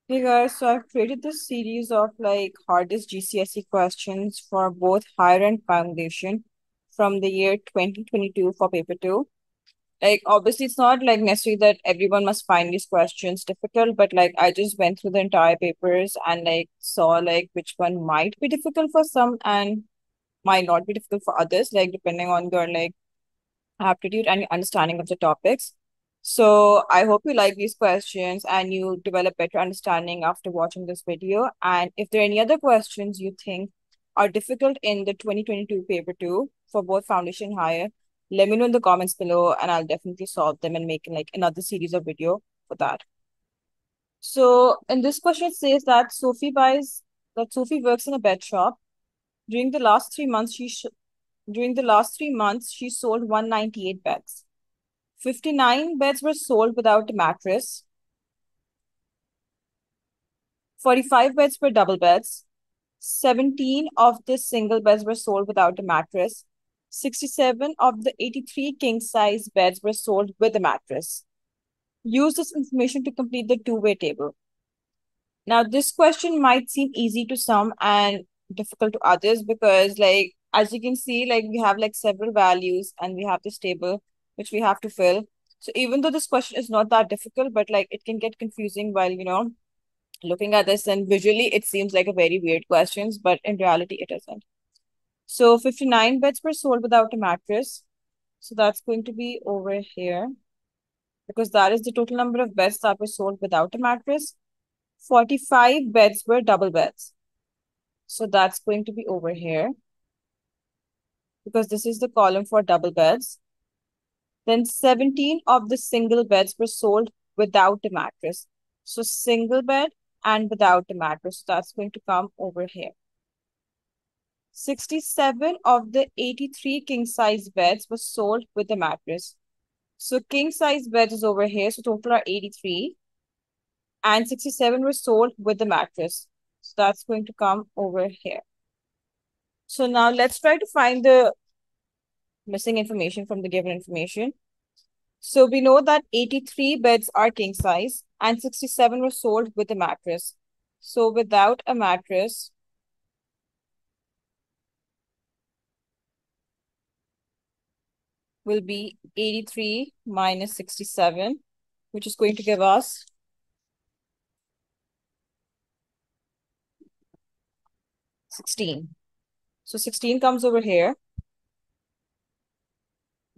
Hey guys, so I've created this series of hardest GCSE questions for both higher and foundation from the year 2022 for paper 2. Obviously it's not necessary that everyone must find these questions difficult, but I just went through the entire papers and saw which one might be difficult for some and might not be difficult for others, depending on your aptitude and your understanding of the topics. So I hope you like these questions and you develop better understanding after watching this video. And if there are any other questions you think are difficult in the 2022 paper 2 for both foundation and higher, let me know in the comments below and I'll definitely solve them and make another series of video for that. So in this question, it says that Sophie works in a bed shop. During the last 3 months, she sold 198 beds. 59 beds were sold without a mattress. 45 beds were double beds. 17 of the single beds were sold without a mattress. 67 of the 83 king size beds were sold with a mattress. Use this information to complete the two-way table. Now, this question might seem easy to some and difficult to others because, as you can see, we have several values and we have this table which we have to fill. So even though this question is not that difficult, but it can get confusing while, looking at this, and visually it seems like a very weird questions, but in reality it isn't. So 59 beds were sold without a mattress. So that's going to be over here because that is the total number of beds that were sold without a mattress. 45 beds were double beds. So that's going to be over here because this is the column for double beds. Then 17 of the single beds were sold without a mattress. So single bed and without a mattress. So that's going to come over here. 67 of the 83 king size beds were sold with a mattress. So king size beds is over here. So total are 83. And 67 were sold with the mattress. So that's going to come over here. So now let's try to find the missing information from the given information. So we know that 83 beds are king size and 67 were sold with a mattress. So without a mattress, will be 83 minus 67, which is going to give us 16. So 16 comes over here.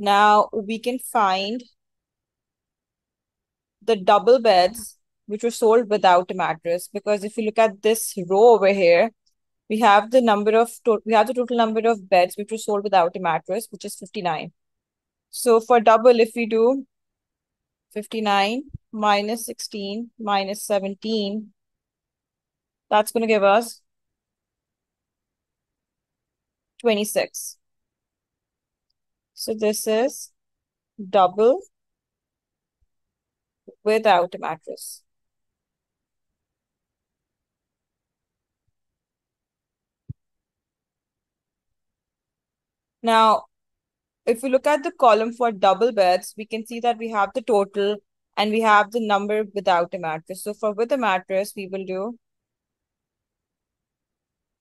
Now we can find the double beds which were sold without a mattress, because if you look at this row over here, we have the total number of beds which were sold without a mattress, which is 59. So for double, if we do 59 minus 16 minus 17, that's going to give us 26. So this is double without a mattress. Now, if we look at the column for double beds, we can see that we have the total and we have the number without a mattress. So for with a mattress, we will do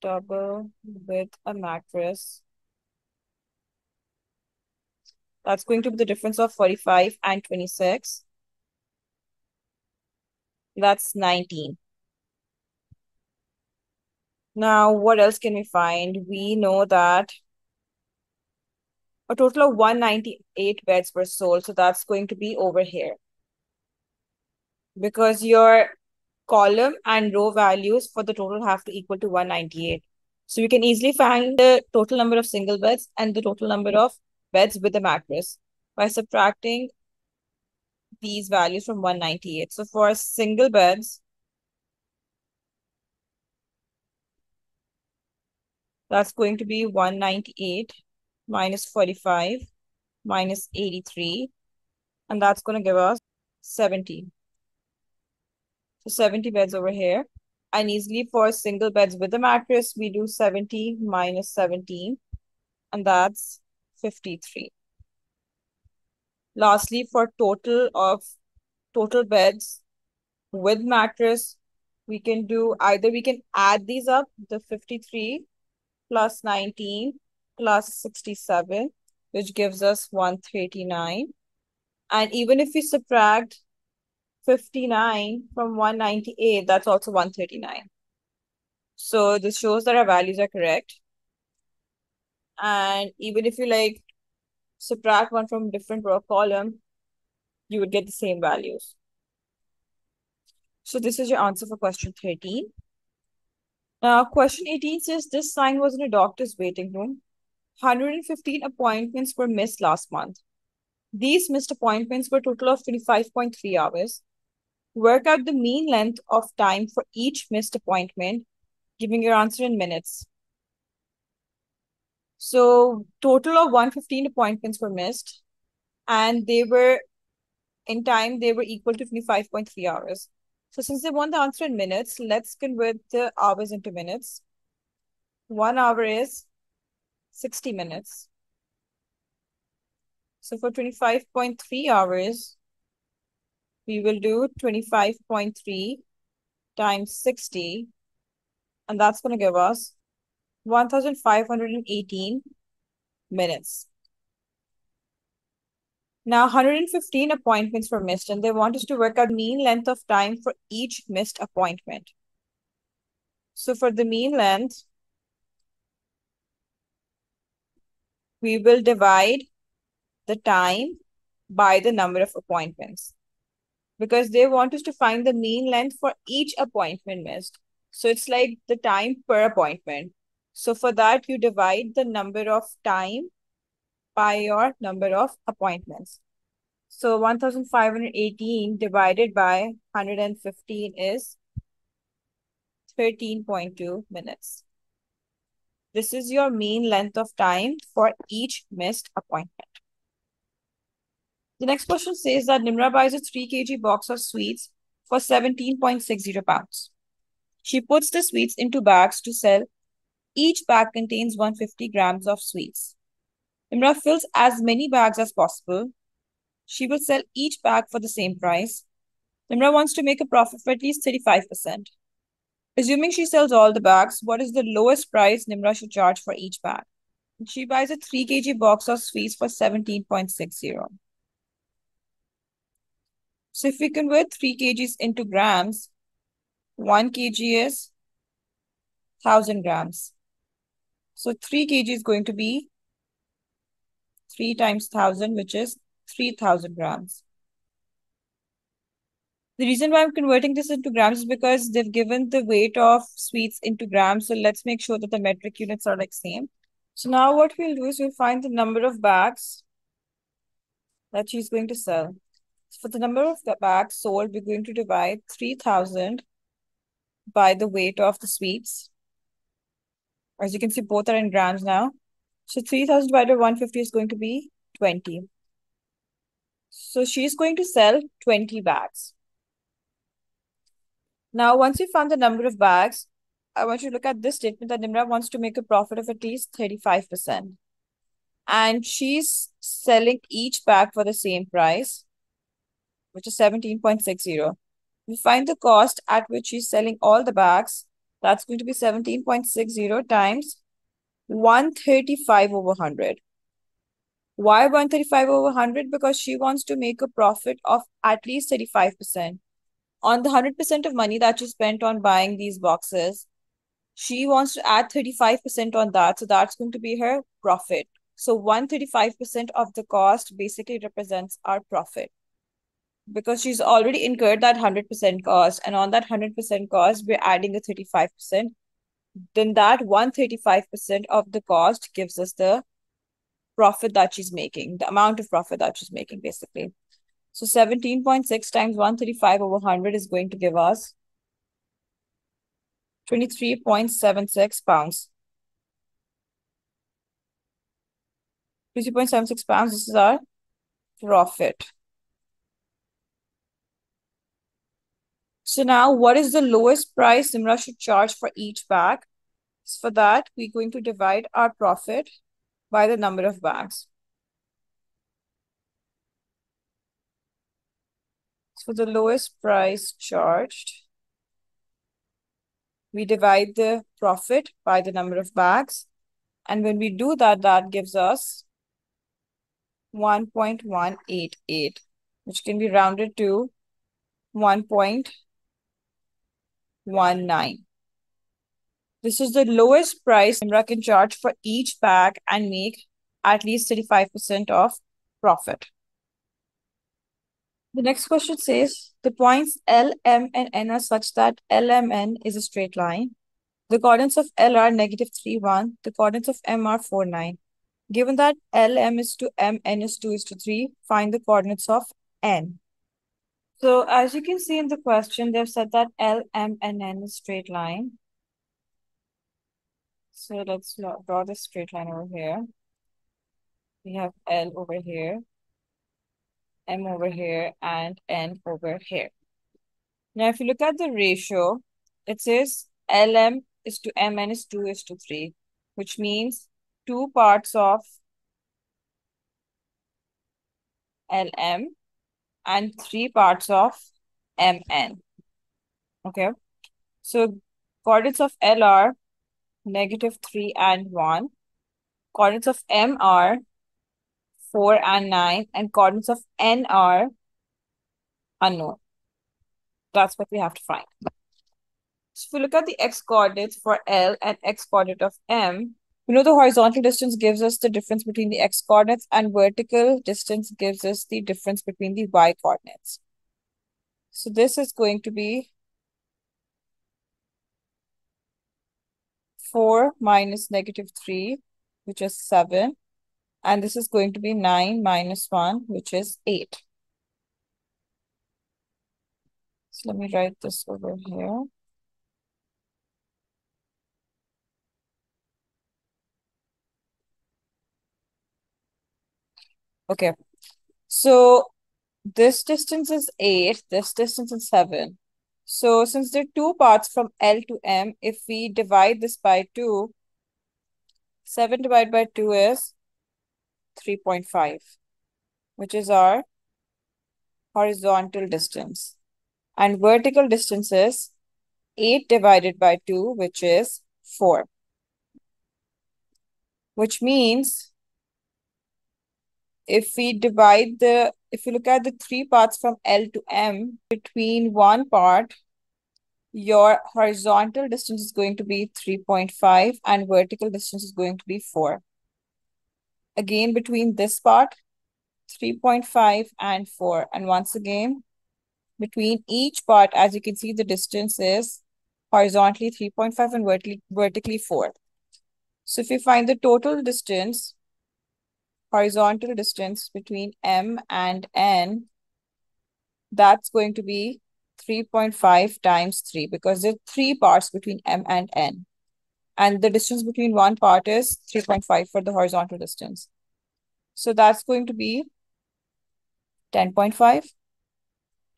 double with a mattress. That's going to be the difference of 45 and 26. That's 19. Now, what else can we find? We know that a total of 198 beds were sold. So that's going to be over here. Because your column and row values for the total have to equal to 198. So you can easily find the total number of single beds and the total number of beds with a mattress by subtracting these values from 198. So for single beds, that's going to be 198 minus 45 minus 83. And that's going to give us 70. So 70 beds over here. And easily for single beds with a mattress, we do 70 minus 17. And that's 53. Lastly, for total beds with mattress, We can do either we can add these up, the 53 plus 19 plus 67, which gives us 139. And even if we subtract 59 from 198, that's also 139. So this shows that our values are correct. And even if you like subtract one from different row column, you would get the same values. So this is your answer for question 13. Now, question 18 says this sign was in a doctor's waiting room. 115 appointments were missed last month. These missed appointments were a total of 25.3 hours. Work out the mean length of time for each missed appointment, giving your answer in minutes. So total of 115 appointments were missed, and they were in time, they were equal to 25.3 hours. So since they want the answer in minutes, let's convert the hours into minutes. 1 hour is 60 minutes. So for 25.3 hours, we will do 25.3 times 60, and that's going to give us 1,518 minutes. Now, 115 appointments were missed, and they want us to work out mean length of time for each missed appointment. So for the mean length, we will divide the time by the number of appointments, because they want us to find the mean length for each appointment missed. So it's like the time per appointment. So for that, you divide the number of time by your number of appointments. So 1,518 divided by 115 is 13.2 minutes. This is your mean length of time for each missed appointment. The next question says that Nimra buys a 3 kg box of sweets for 17.60 pounds. She puts the sweets into bags to sell. Each bag contains 150 grams of sweets. Nimra fills as many bags as possible. She will sell each bag for the same price. Nimra wants to make a profit of at least 35%. Assuming she sells all the bags, what is the lowest price Nimra should charge for each bag? She buys a 3 kg box of sweets for 17.60. So if we convert 3 kgs into grams, 1 kg is 1,000 grams. So 3 kg is going to be 3 times 1,000, which is 3,000 grams. The reason why I'm converting this into grams is because they've given the weight of sweets into grams. So let's make sure that the metric units are like same. So now what we'll do is we'll find the number of bags that she's going to sell. So for the number of the bags sold, we're going to divide 3,000 by the weight of the sweets. As you can see, both are in grams now. So 3,000 divided by 150 is going to be 20. So she's going to sell 20 bags. Now, once we found the number of bags, I want you to look at this statement that Nimra wants to make a profit of at least 35%. And she's selling each bag for the same price, which is 17.60. We find the cost at which she's selling all the bags. That's going to be 17.60 times 135 over 100. Why 135 over 100? Because she wants to make a profit of at least 35%. On the 100% of money that she spent on buying these boxes, she wants to add 35% on that. So that's going to be her profit. So 135% of the cost basically represents our profit, because she's already incurred that 100% cost. And on that 100% cost, we're adding a 35%. Then that 135% of the cost gives us the profit that she's making, the amount of profit that she's making, basically. So 17.6 times 135 over 100 is going to give us 23.76 pounds. 23.76 pounds, this is our profit. So now, what is the lowest price Nimra should charge for each bag? So for that, we're going to divide our profit by the number of bags. So the lowest price charged We divide the profit by the number of bags. And when we do that, that gives us 1.188, which can be rounded to 1.19. This is the lowest price Nimra can charge for each bag and make at least 35% of profit. The next question says, the points L, M, and N are such that LMN is a straight line. The coordinates of L are -3, 1. The coordinates of M are 4, 9. Given that LM is to M, N is 2 is to 3, find the coordinates of N. So as you can see in the question, they've said that L, M, and N is straight line. So let's draw the straight line over here. We have L over here, M over here, and N over here. Now, if you look at the ratio, it says LM is to MN is 2 is to 3, which means 2 parts of LM and 3 parts of MN. Okay. So coordinates of L are -3 and 1. Coordinates of M are 4 and 9. And coordinates of N are unknown. That's what we have to find. So if we look at the x-coordinates for L and x-coordinate of M, we know the horizontal distance gives us the difference between the x-coordinates and vertical distance gives us the difference between the y-coordinates. So this is going to be 4 minus -3, which is 7. And this is going to be 9 minus 1, which is 8. So let me write this over here. Okay, so this distance is 8, this distance is 7. So since there are 2 parts from L to M, if we divide this by 2, 7 divided by 2 is 3.5, which is our horizontal distance. And vertical distance is 8 divided by 2, which is 4. Which means if we look at the 3 parts from L to M, between one part, your horizontal distance is going to be 3.5 and vertical distance is going to be 4. Again, between this part, 3.5 and 4. And once again, between each part, as you can see, the distance is horizontally 3.5 and vertically 4. So if you find the total distance, horizontal distance between M and N, that's going to be 3.5 times 3 because there are 3 parts between M and N. And the distance between one part is 3.5 for the horizontal distance. So that's going to be 10.5.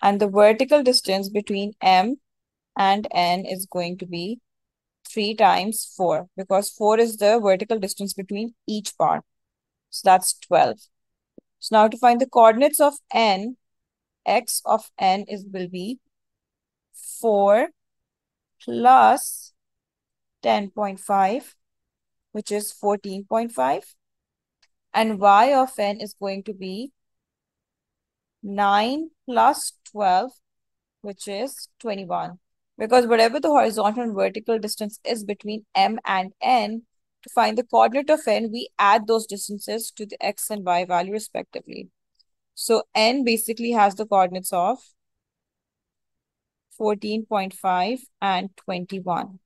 And the vertical distance between M and N is going to be 3 times 4 because 4 is the vertical distance between each part. So that's 12. So now to find the coordinates of N, x of N will be 4 plus 10.5, which is 14.5. And y of N is going to be 9 plus 12, which is 21. Because whatever the horizontal and vertical distance is between M and N, to find the coordinate of N, we add those distances to the x and y value respectively. So N basically has the coordinates of 14.5 and 21.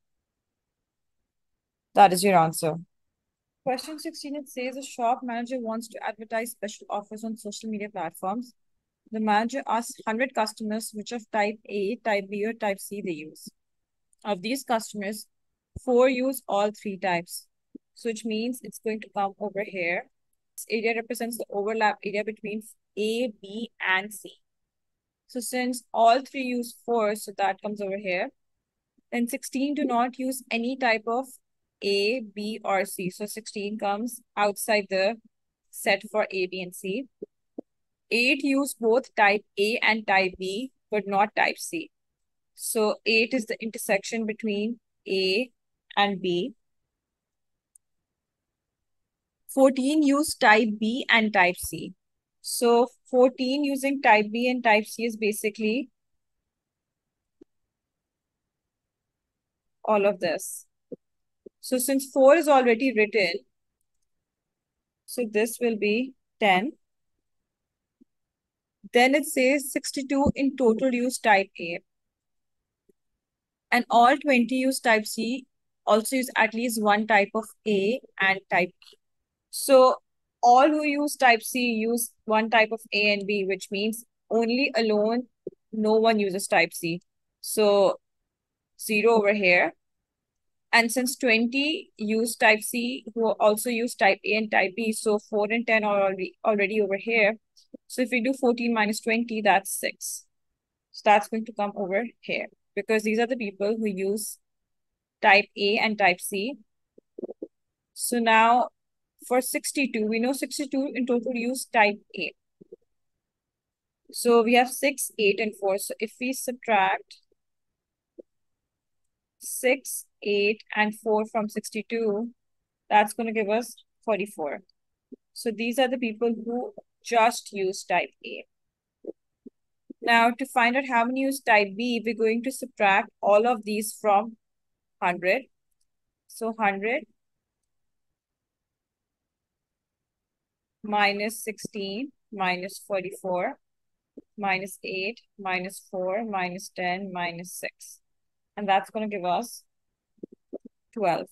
That is your answer. Question 16, it says a shop manager wants to advertise special offers on social media platforms. The manager asks 100 customers which of type A, type B, or type C they use. Of these customers, 4 use all 3 types. So which means it's going to come over here. This area represents the overlap area between A, B, and C. So since all 3 use 4, so that comes over here. Then 16 do not use any type of A, B, or C. So 16 comes outside the set for A, B, and C. 8 use both type A and type B, but not type C. So 8 is the intersection between A and B. 14 use type B and type C. So 14 using type B and type C is basically all of this. So since 4 is already written, so this will be 10. Then it says 62 in total use type A. And all 20 use type C also use at least one type of A and type B. So all who use type C use one type of A and B, which means only alone no one uses type C. So 0 over here. And since 20 use type C, who also use type A and type B, so 4 and 10 are already over here. So if we do 14 minus 20, that's 6. So that's going to come over here because these are the people who use type A and type C. So now for 62, we know 62 in total use type A. So we have 6, 8, and 4. So if we subtract 6, 8, and 4 from 62, that's going to give us 44. So these are the people who just use type A. Now to find out how many use type B, we're going to subtract all of these from 100. So 100 minus 16 minus 44 minus 8 minus 4 minus 10 minus 6. And that's going to give us 12.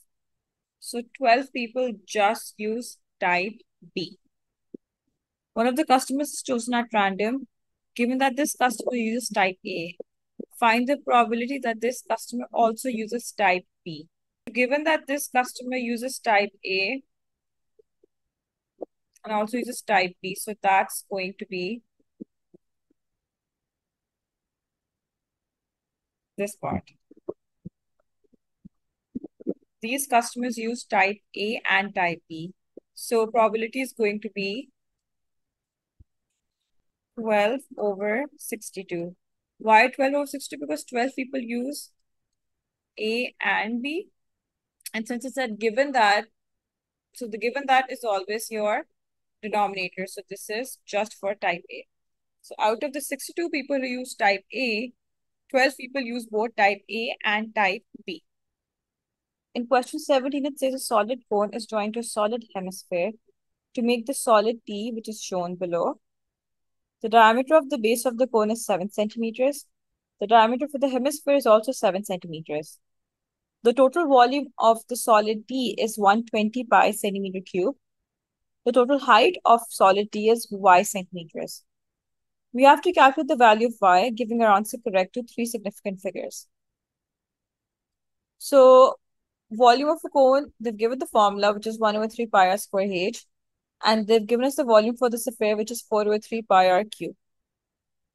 So 12 people just use type B. One of the customers is chosen at random. Given that this customer uses type A, find the probability that this customer also uses type B. Given that this customer uses type A and also uses type B, so that's going to be this part. These customers use type A and type B. So probability is going to be 12 over 62. Why 12 over 62? Because 12 people use A and B. And since it said given that, so the given that is always your denominator. So this is just for type A. So out of the 62 people who use type A, 12 people use both type A and type B. In question 17, it says a solid cone is joined to a solid hemisphere to make the solid T, which is shown below. The diameter of the base of the cone is 7 centimeters. The diameter for the hemisphere is also 7 centimeters. The total volume of the solid T is 120 pi centimeter cube. The total height of solid T is y centimeters. We have to calculate the value of y, giving our answer correct to 3 significant figures. So, volume of a cone, they've given the formula, which is 1 over 3 pi r square h. And they've given us the volume for the sphere, which is 4 over 3 pi r cube.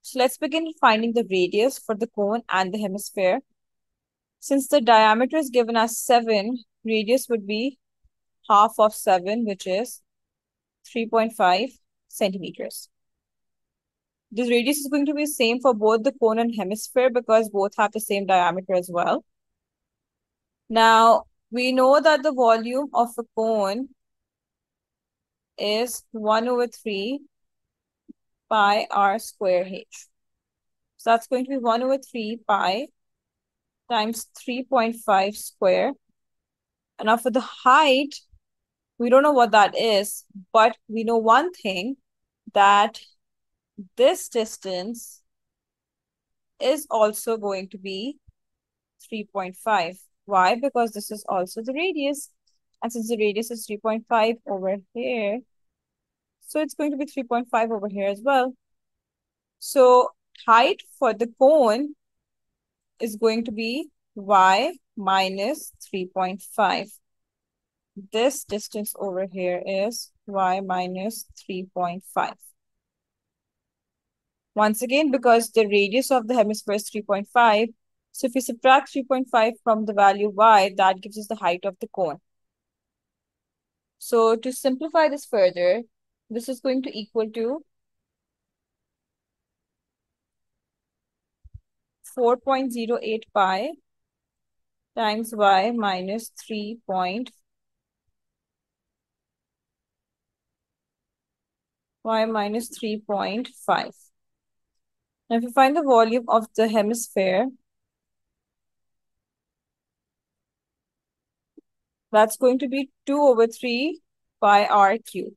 So let's begin finding the radius for the cone and the hemisphere. Since the diameter is given as 7, radius would be half of 7, which is 3.5 centimeters. This radius is going to be the same for both the cone and hemisphere because both have the same diameter as well. Now, we know that the volume of a cone is 1 over 3 pi r square h. So that's going to be 1 over 3 pi times 3.5 square. And now for the height, we don't know what that is, but we know one thing, that this distance is also going to be 3.5. Why? Because this is also the radius. And since the radius is 3.5 over here, so it's going to be 3.5 over here as well. So height for the cone is going to be y minus 3.5. This distance over here is y minus 3.5. Once again, because the radius of the hemisphere is 3.5, so if we subtract 3.5 from the value y, that gives us the height of the cone. So to simplify this further, this is going to equal to 4.08 pi times y minus 3 point y minus 3.5. Now, if you find the volume of the hemisphere, that's going to be 2 over 3 pi r cubed.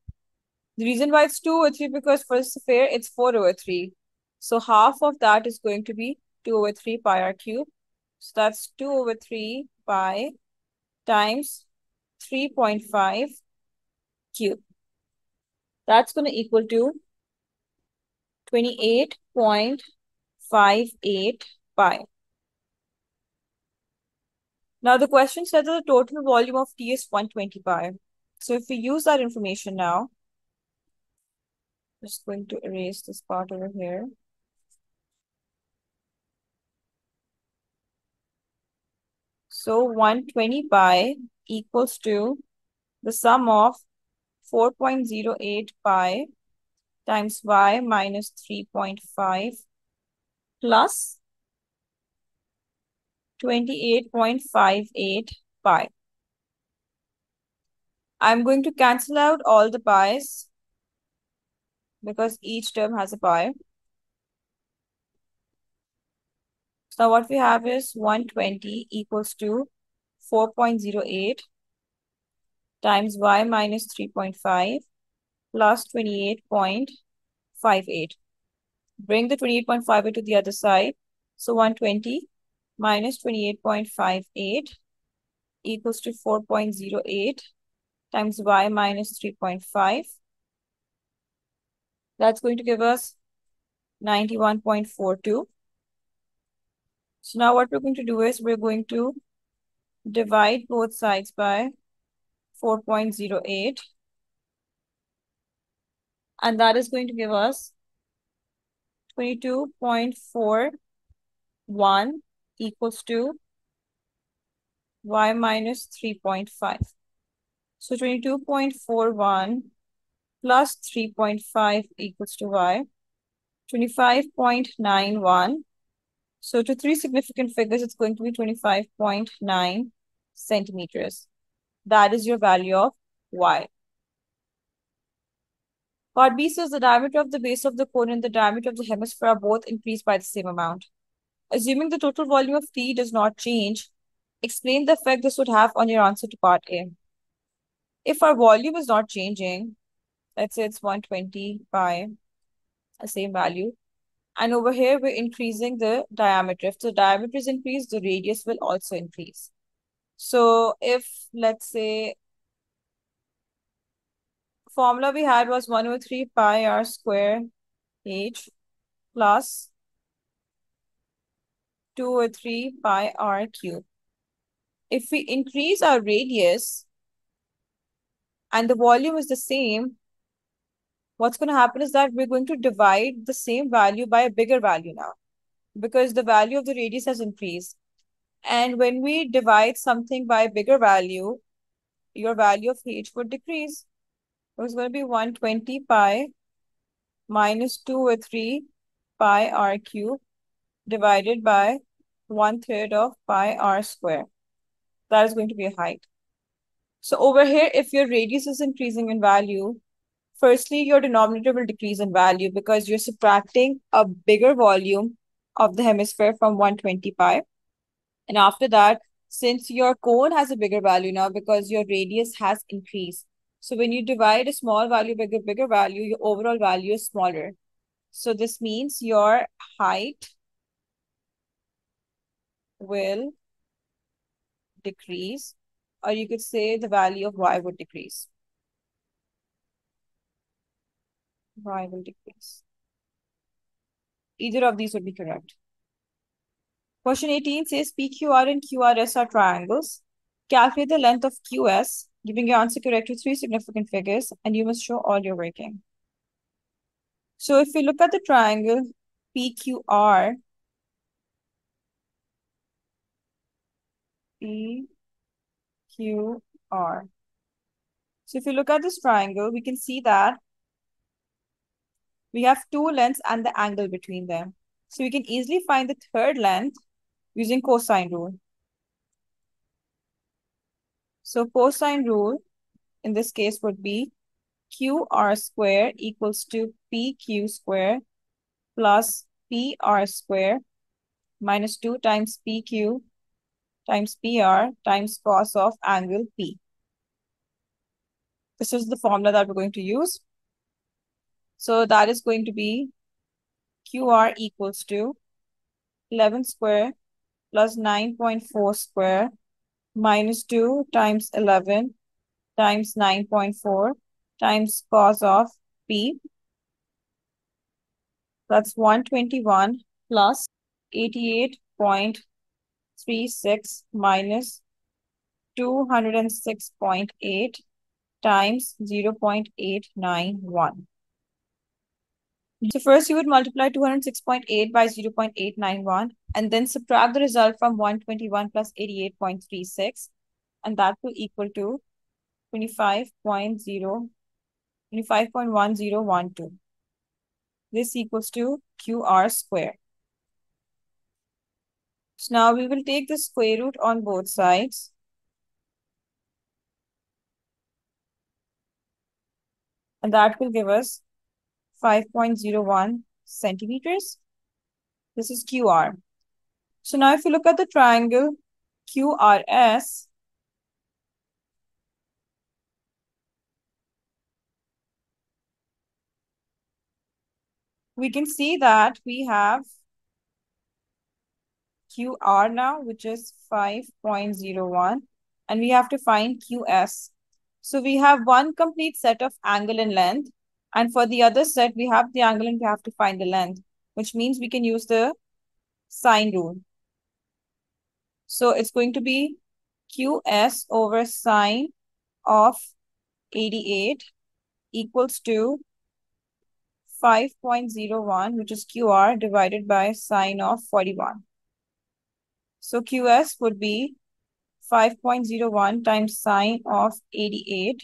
The reason why it's 2 over 3 because for the sphere, it's 4 over 3. So half of that is going to be 2 over 3 pi r cubed. So that's 2 over 3 pi times 3.5 cubed. That's going to equal to 28.58 pi. Now the question said that the total volume of T is 120 pi. So if we use that information now, just going to erase this part over here. So 120 pi equals to the sum of 4.08 pi times y minus 3.5 plus 28.58 pi. I'm going to cancel out all the pi's because each term has a pi. So what we have is 120 equals to 4.08 times y minus 3.5 plus 28.58. Bring the 28.58 to the other side. So 120 minus 28.58 equals to 4.08 times y minus 3.5. That's going to give us 91.42. So now what we're going to do is we're going to divide both sides by 4.08. And that is going to give us 22.41 equals to y minus 3.5. So 22.41 plus 3.5 equals to y. 25.91. So to three significant figures, it's going to be 25.9 centimeters. That is your value of y. Part B says the diameter of the base of the cone and the diameter of the hemisphere are both increased by the same amount. Assuming the total volume of T does not change, explain the effect this would have on your answer to part A. If our volume is not changing, let's say it's 120 pi, the same value, and over here we're increasing the diameter. If the diameter is increased, the radius will also increase. So if, let's say, formula we had was 1 over 3 pi r square h plus 2 over 3 pi r cube. If we increase our radius and the volume is the same, what's going to happen is that we're going to divide the same value by a bigger value now because the value of the radius has increased. And when we divide something by a bigger value, your value of h would decrease. So it's going to be 120 pi minus 2 over 3 pi r cube divided by 1/3 of pi r square. That is going to be a height. So over here, if your radius is increasing in value, firstly, your denominator will decrease in value because you're subtracting a bigger volume of the hemisphere from 120 pi. And after that, since your cone has a bigger value now because your radius has increased. So when you divide a small value by a bigger value, your overall value is smaller. So this means your height will decrease, or you could say the value of y would decrease. Y will decrease. Either of these would be correct. Question 18 says PQR and QRS are triangles. Calculate the length of QS, giving your answer correct to three significant figures, and you must show all your working. So if we look at the triangle PQR, PQR. So if you look at this triangle, we can see that we have two lengths and the angle between them. So we can easily find the third length using cosine rule. So cosine rule in this case would be QR square equals to PQ square plus PR square minus 2 times PQ times PR times cos of angle P. This is the formula that we're going to use. So that is going to be QR equals to 11 square plus 9.4 square minus 2 times 11 times 9.4 times cos of P. That's 121 plus 88.36 minus 206.8 times 0.891. So first you would multiply 206.8 by 0.891 and then subtract the result from 121 plus 88.36 and that will equal to 25.1012. This equals to QR square. So now we will take the square root on both sides. And that will give us 5.01 centimeters. This is QR. So now if you look at the triangle QRS, we can see that we have QR now, which is 5.01, and we have to find QS. So we have one complete set of angle and length, and for the other set, we have the angle and we have to find the length, which means we can use the sine rule. So it's going to be QS over sine of 88 equals to 5.01, which is QR, divided by sine of 41. So QS would be 5.01 times sine of 88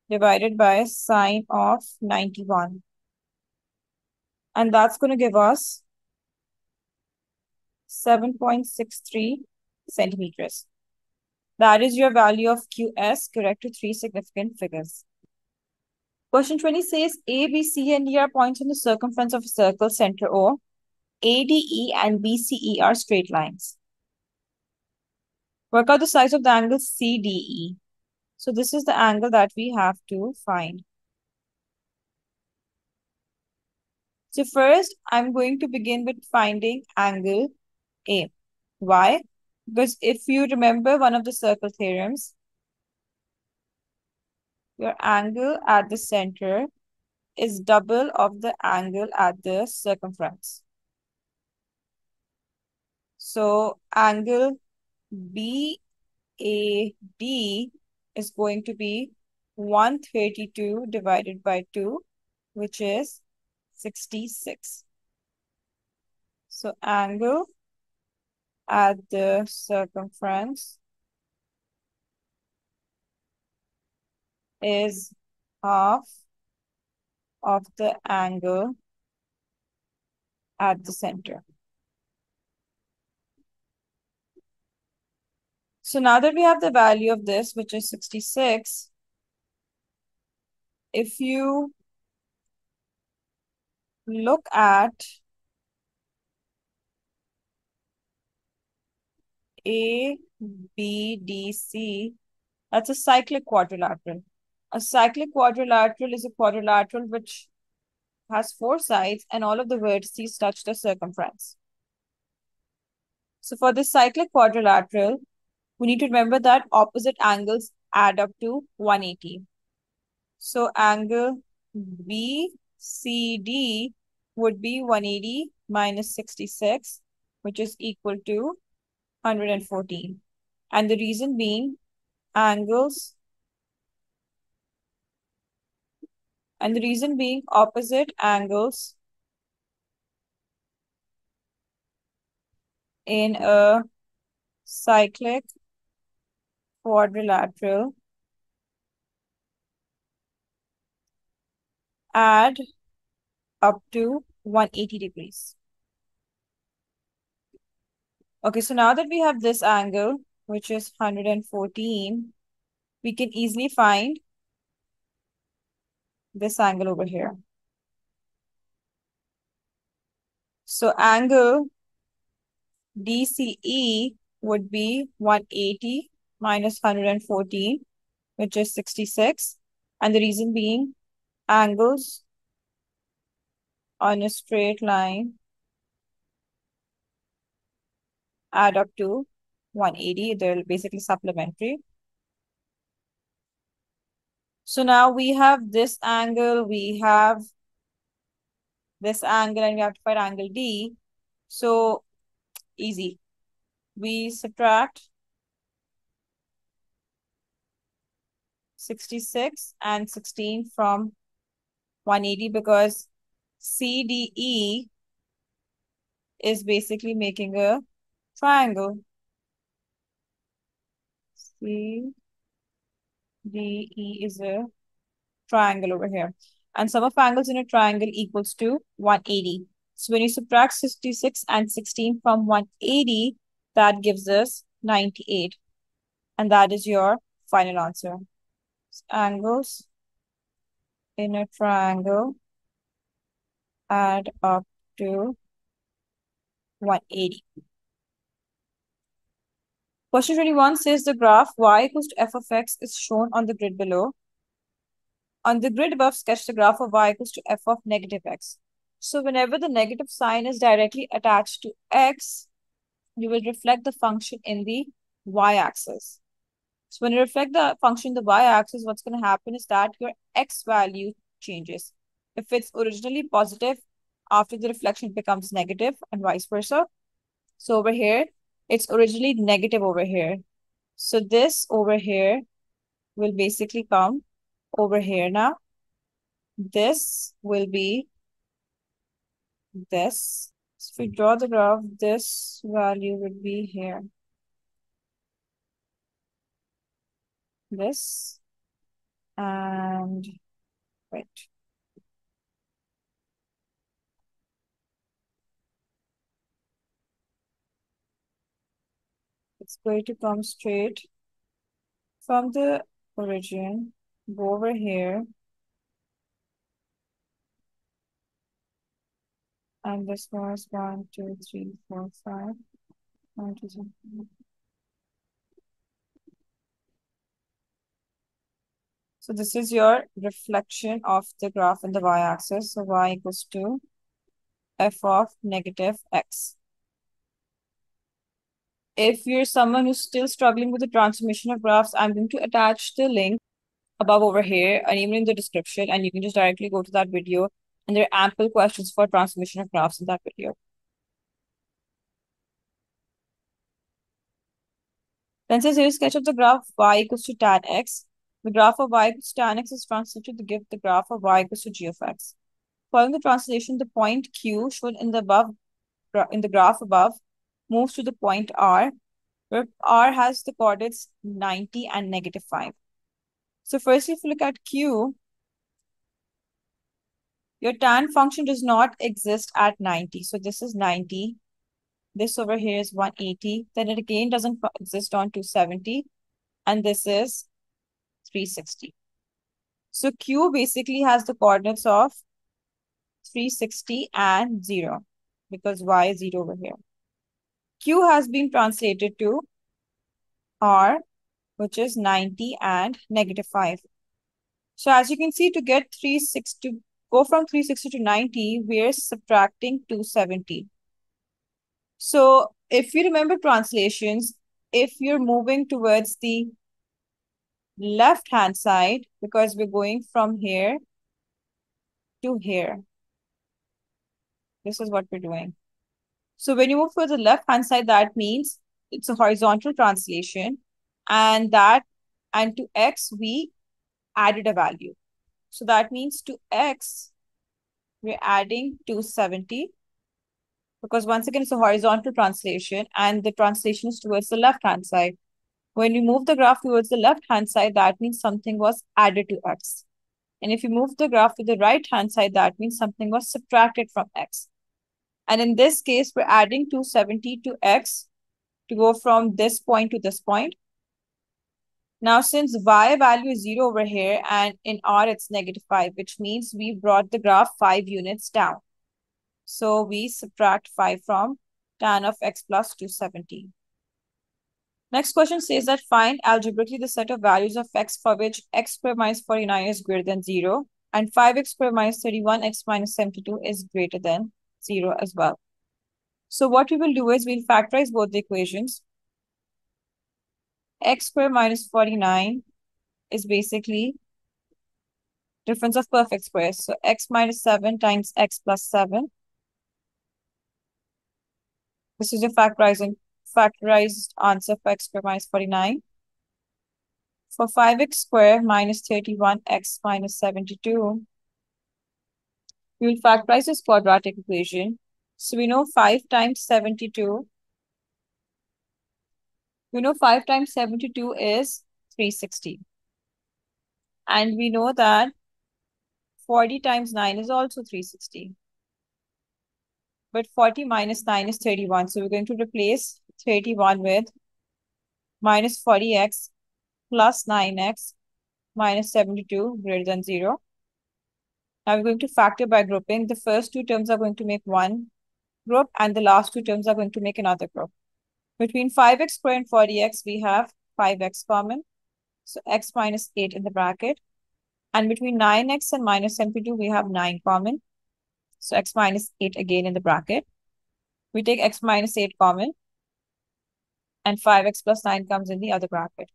divided by sine of 91. And that's going to give us 7.63 centimeters. That is your value of QS, correct to 3 significant figures. Question 20 says A, B, C, and D are points on the circumference of a circle, center O. ADE and BCE are straight lines. Work out the size of the angle CDE. So this is the angle that we have to find. So first, I'm going to begin with finding angle A. Why? Because if you remember one of the circle theorems, your angle at the center is double of the angle at the circumference. So angle BAD is going to be 132 divided by 2, which is 66. So angle at the circumference is half of the angle at the center. So now that we have the value of this, which is 66, if you look at ABDC, that's a cyclic quadrilateral. A cyclic quadrilateral is a quadrilateral which has 4 sides and all of the vertices touch the circumference. So for this cyclic quadrilateral, we need to remember that opposite angles add up to 180. So angle BCD would be 180 minus 66, which is equal to 114. And the reason being opposite angles in a cyclic quadrilateral add up to 180 degrees. Okay, so now that we have this angle, which is 114, we can easily find this angle over here. So angle DCE would be 180 minus 114, which is 66. And the reason being, angles on a straight line add up to 180. They're basically supplementary. So now we have this angle, we have this angle, and we have to find angle D. So easy. We subtract 66 and 16 from 180 because CDE is basically making a triangle. CDE is a triangle over here. And sum of angles in a triangle equals to 180. So when you subtract 66 and 16 from 180, that gives us 98. And that is your final answer. Angles in a triangle add up to 180. Question 21 says the graph y equals to f of x is shown on the grid below. On the grid above, sketch the graph of y equals to f of negative x. So whenever the negative sign is directly attached to x, you will reflect the function in the y-axis. So when you reflect the function in the y-axis, what's going to happen is that your x value changes. If it's originally positive, after the reflection it becomes negative and vice versa. So over here, it's originally negative over here. So this over here will basically come over here now. This will be this. So if we draw the graph, this value would be here. This and wait. It's going to come straight from the origin, go over here, and this was 1, 2, 3, 4, 5, 1, 2, 3, 4. So this is your reflection of the graph in the y-axis. So y equals to f of negative x. If you're someone who's still struggling with the transformation of graphs, I'm going to attach the link above over here and even in the description, and you can just directly go to that video, and there are ample questions for transformation of graphs in that video. Then says here, sketch of the graph y equals to tan x. The graph of y equals to tan x is translated to give the graph of y equals to g of x. Following the translation, the point Q shown in the graph above moves to the point R, where R has the coordinates 90 and negative 5. So firstly, if you look at Q, your tan function does not exist at 90. So this is 90. This over here is 180. Then it again doesn't exist on 270. And this is 360. So Q basically has the coordinates of 360 and 0 because y is 0 over here. Q has been translated to R, which is 90 and negative 5. So as you can see, to get 360, to go from 360 to 90, we're subtracting 270. So if you remember translations, if you're moving towards the left-hand side, because we're going from here to here, this is what we're doing. So when you move to the left-hand side, that means it's a horizontal translation, and to x, we added a value. So that means to x, we're adding 270, because once again, it's a horizontal translation, and the translation is towards the left-hand side. When you move the graph towards the left-hand side, that means something was added to x. And if you move the graph to the right-hand side, that means something was subtracted from x. And in this case, we're adding 270 to x to go from this point to this point. Now, since y value is 0 over here and in R it's -5, which means we brought the graph 5 units down. So we subtract 5 from tan of x plus 270. Next question says that find algebraically the set of values of x for which x squared minus 49 is greater than 0 and 5x squared minus 31 x minus 72 is greater than 0 as well. So what we will do is we'll factorize both the equations. X squared minus 49 is basically difference of perfect squares. So x minus 7 times x plus 7. This is a factorized answer for x squared minus 49. For 5x squared minus 31x minus 72, we will factorize this quadratic equation. So we know 5 times 72. We know 5 times 72 is 360. And we know that 40 times 9 is also 360. But 40 minus 9 is 31. So we're going to replace 31 with minus 40x plus 9x minus 72 greater than 0. Now we're going to factor by grouping. The first two terms are going to make one group and the last two terms are going to make another group. Between 5x squared and 40x, we have 5x common. So x minus 8 in the bracket. And between 9x and minus 72, we have 9 common. So x minus 8 again in the bracket. We take x minus 8 common. And 5x plus 9 comes in the other bracket.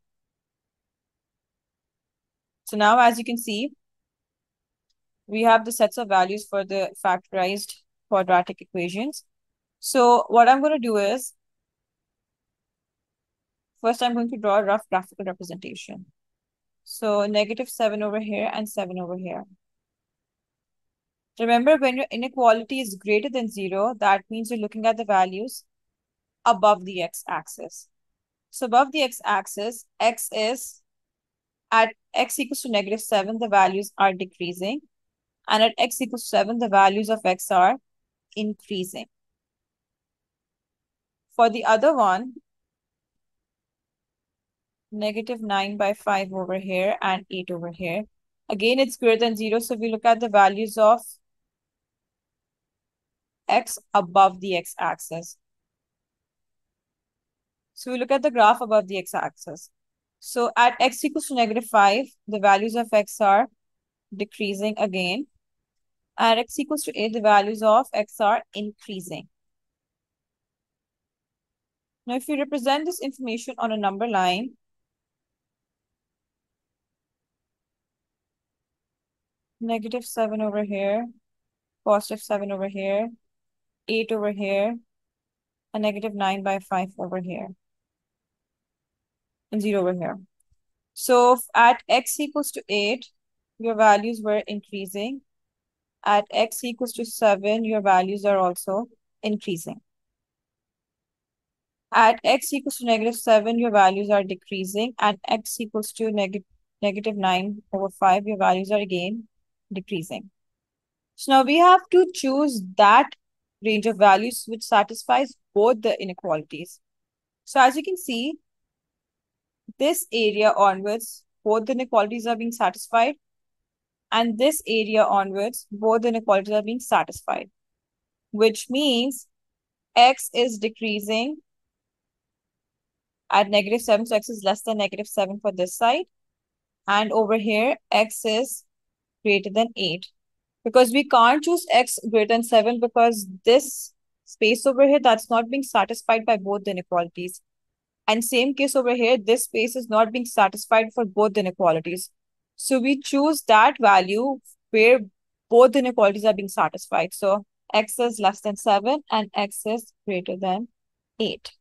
So now, as you can see, we have the sets of values for the factorized quadratic equations. So what I'm going to do is, first I'm going to draw a rough graphical representation. So -7 over here and 7 over here. Remember, when your inequality is greater than 0, that means you're looking at the values above the x-axis. So above the x-axis, x is at x equals to -7, the values are decreasing. And at x equals 7, the values of x are increasing. For the other one, -9/5 over here and 8 over here. Again, it's greater than 0, so we look at the values of x above the x-axis. So we look at the graph above the x-axis. So at x equals to -5, the values of x are decreasing again. At x equals to 8, the values of x are increasing. Now, if we represent this information on a number line, -7 over here, +7 over here, 8 over here, and -9/5 over here, and 0 over here. So at x equals to 8, your values were increasing. At x equals to 7, your values are also increasing. At x equals to -7, your values are decreasing. And x equals to -9/5, your values are again decreasing. So now we have to choose that range of values which satisfies both the inequalities. So as you can see, this area onwards, both the inequalities are being satisfied. And this area onwards, both the inequalities are being satisfied. Which means x is decreasing at -7. So x is less than -7 for this side. And over here, x is greater than 8. Because we can't choose x greater than 7 because this space over here, that's not being satisfied by both the inequalities. And same case over here, this space is not being satisfied for both the inequalities. So we choose that value where both the inequalities are being satisfied. So x is less than 7 and x is greater than 8.